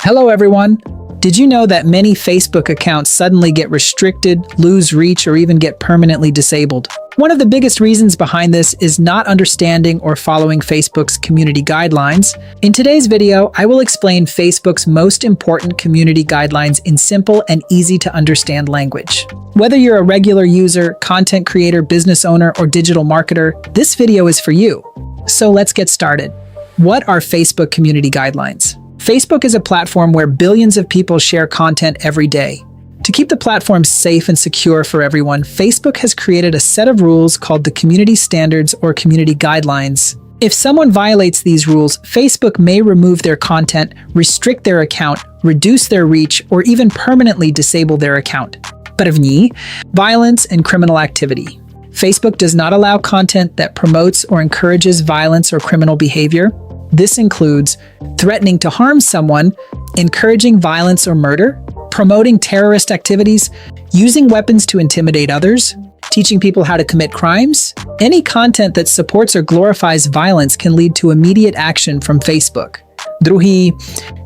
Hello everyone! Did you know that many Facebook accounts suddenly get restricted, lose reach, or even get permanently disabled? One of the biggest reasons behind this is not understanding or following Facebook's community guidelines. In today's video, I will explain Facebook's most important community guidelines in simple and easy to understand language. Whether you're a regular user, content creator, business owner, or digital marketer, this video is for you. So let's get started. What are Facebook community guidelines? Facebook is a platform where billions of people share content every day. To keep the platform safe and secure for everyone, Facebook has created a set of rules called the Community Standards or Community Guidelines. If someone violates these rules, Facebook may remove their content, restrict their account, reduce their reach, or even permanently disable their account. První, violence and criminal activity. Facebook does not allow content that promotes or encourages violence or criminal behavior. This includes threatening to harm someone, encouraging violence or murder, promoting terrorist activities, using weapons to intimidate others, teaching people how to commit crimes. Any content that supports or glorifies violence can lead to immediate action from Facebook. Druhý,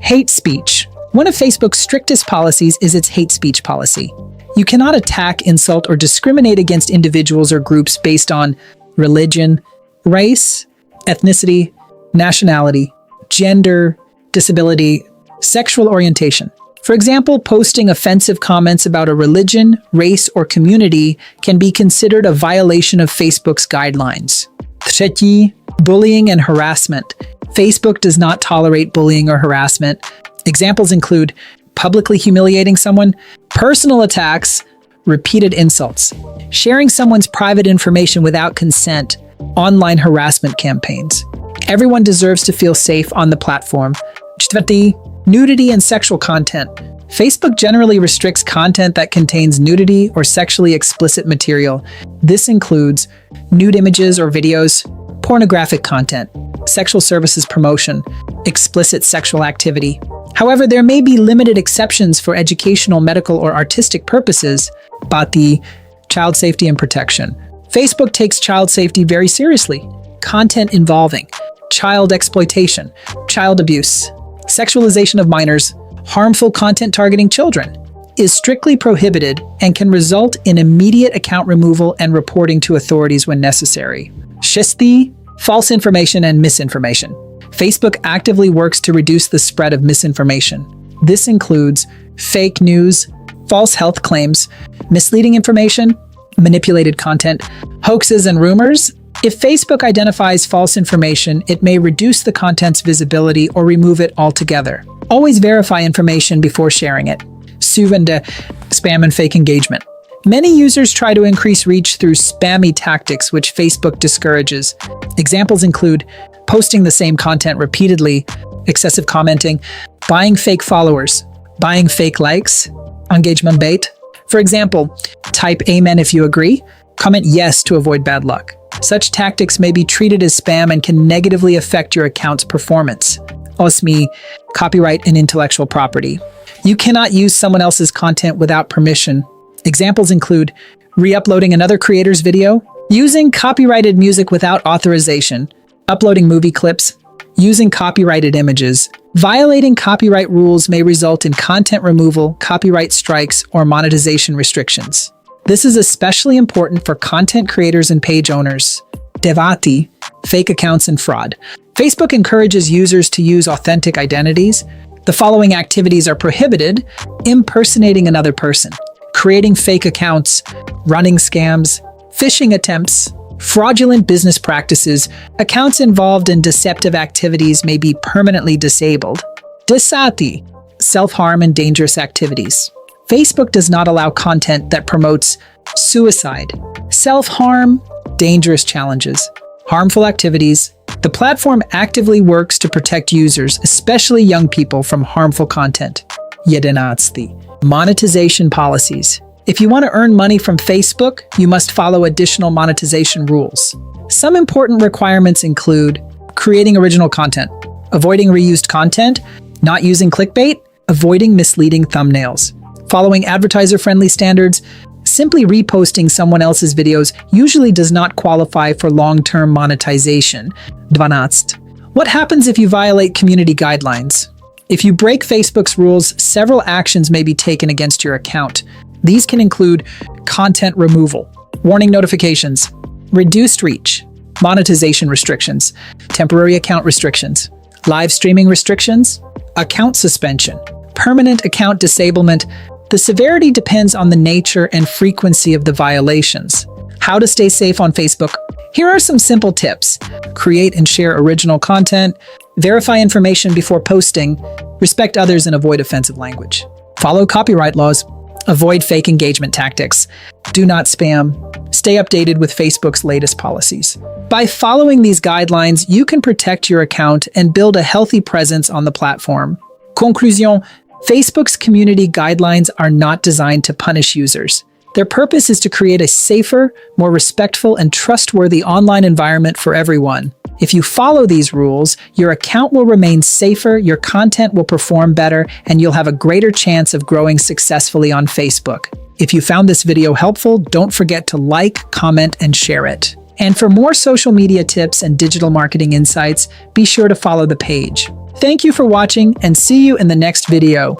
hate speech. One of Facebook's strictest policies is its hate speech policy. You cannot attack, insult, or discriminate against individuals or groups based on religion, race, ethnicity, nationality, gender, disability, sexual orientation. For example, posting offensive comments about a religion, race, or community can be considered a violation of Facebook's guidelines. Třetí, bullying and harassment. Facebook does not tolerate bullying or harassment. Examples include publicly humiliating someone, personal attacks, repeated insults, sharing someone's private information without consent, online harassment campaigns. Everyone deserves to feel safe on the platform. Čtvrtý, nudity and sexual content. Facebook generally restricts content that contains nudity or sexually explicit material. This includes nude images or videos, pornographic content, sexual services promotion, explicit sexual activity. However, there may be limited exceptions for educational, medical, or artistic purposes. Pátý, child safety and protection. Facebook takes child safety very seriously. Content involving child exploitation, child abuse, sexualization of minors, harmful content targeting children is strictly prohibited and can result in immediate account removal and reporting to authorities when necessary. Šestý, false information and misinformation. Facebook actively works to reduce the spread of misinformation. This includes fake news, false health claims, misleading information, manipulated content, hoaxes, and rumors. If Facebook identifies false information, it may reduce the content's visibility or remove it altogether. Always verify information before sharing it. Syvende, spam and fake engagement. Many users try to increase reach through spammy tactics, which Facebook discourages. Examples include posting the same content repeatedly, excessive commenting, buying fake followers, buying fake likes, engagement bait. For example, type amen if you agree, comment yes to avoid bad luck. Such tactics may be treated as spam and can negatively affect your account's performance. Osmi, copyright and intellectual property. You cannot use someone else's content without permission. Examples include re-uploading another creator's video, using copyrighted music without authorization, uploading movie clips, using copyrighted images. Violating copyright rules may result in content removal, copyright strikes, or monetization restrictions. This is especially important for content creators and page owners. Devátý, fake accounts and fraud. Facebook encourages users to use authentic identities. The following activities are prohibited: impersonating another person, creating fake accounts, running scams, phishing attempts, fraudulent business practices. Accounts involved in deceptive activities may be permanently disabled. Desátý, self-harm and dangerous activities. Facebook does not allow content that promotes suicide, self-harm, dangerous challenges, harmful activities. The platform actively works to protect users, especially young people, from harmful content. Jedenáctý, monetization policies. If you want to earn money from Facebook, you must follow additional monetization rules. Some important requirements include creating original content, avoiding reused content, not using clickbait, avoiding misleading thumbnails, following advertiser-friendly standards. Simply reposting someone else's videos usually does not qualify for long-term monetization. 12. What happens if you violate community guidelines? If you break Facebook's rules, several actions may be taken against your account. These can include content removal, warning notifications, reduced reach, monetization restrictions, temporary account restrictions, live streaming restrictions, account suspension, permanent account disablement. The severity depends on the nature and frequency of the violations. How to stay safe on Facebook? Here are some simple tips. Create and share original content, verify information before posting, respect others and avoid offensive language. Follow copyright laws, avoid fake engagement tactics, do not spam, stay updated with Facebook's latest policies. By following these guidelines, you can protect your account and build a healthy presence on the platform. Conclusion: Facebook's community guidelines are not designed to punish users. Their purpose is to create a safer, more respectful, and trustworthy online environment for everyone. If you follow these rules, your account will remain safer, your content will perform better, and you'll have a greater chance of growing successfully on Facebook. If you found this video helpful, don't forget to like, comment, and share it. And for more social media tips and digital marketing insights, be sure to follow the page. Thank you for watching, and see you in the next video.